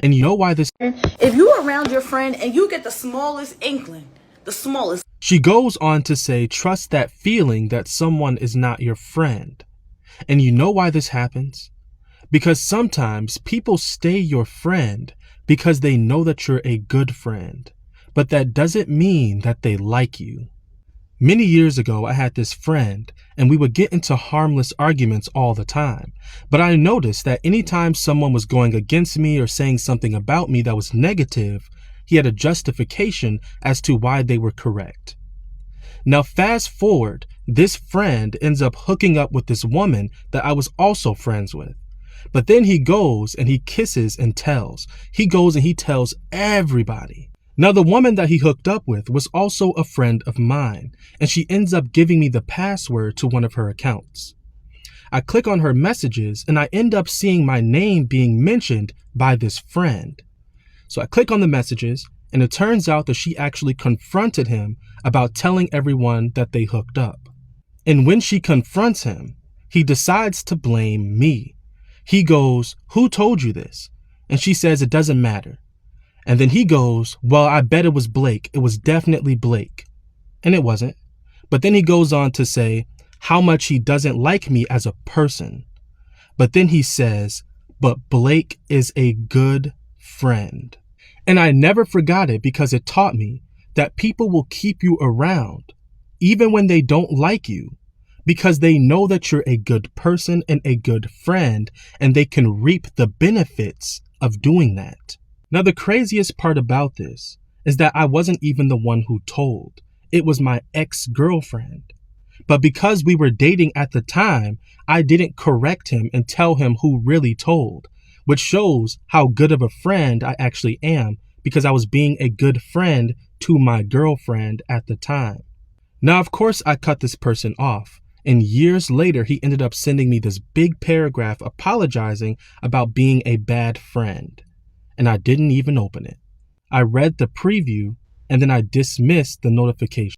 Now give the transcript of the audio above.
And you know why this? If you're around your friend and you get the smallest inkling, the smallest. She goes on to say, trust that feeling that someone is not your friend. And you know why this happens? Because sometimes people stay your friend because they know that you're a good friend, but that doesn't mean that they like you. Many years ago, I had this friend and we would get into harmless arguments all the time. But I noticed that anytime someone was going against me or saying something about me that was negative, he had a justification as to why they were correct. Now, fast forward, this friend ends up hooking up with this woman that I was also friends with. But then he goes and he kisses and tells. He goes and he tells everybody. Now, the woman that he hooked up with was also a friend of mine, and she ends up giving me the password to one of her accounts. I click on her messages and I end up seeing my name being mentioned by this friend. So I click on the messages and it turns out that she actually confronted him about telling everyone that they hooked up. And when she confronts him, he decides to blame me. He goes, "Who told you this?" And she says, "It doesn't matter." And then he goes, "Well, I bet it was Blake. It was definitely Blake." And it wasn't. But then he goes on to say how much he doesn't like me as a person. But then he says, "But Blake is a good friend." And I never forgot it because it taught me that people will keep you around even when they don't like you, because they know that you're a good person and a good friend, and they can reap the benefits of doing that. Now, the craziest part about this is that I wasn't even the one who told. It was my ex-girlfriend. But because we were dating at the time, I didn't correct him and tell him who really told, which shows how good of a friend I actually am, because I was being a good friend to my girlfriend at the time. Now, of course, I cut this person off. And years later, he ended up sending me this big paragraph apologizing about being a bad friend. And I didn't even open it. I read the preview and then I dismissed the notification.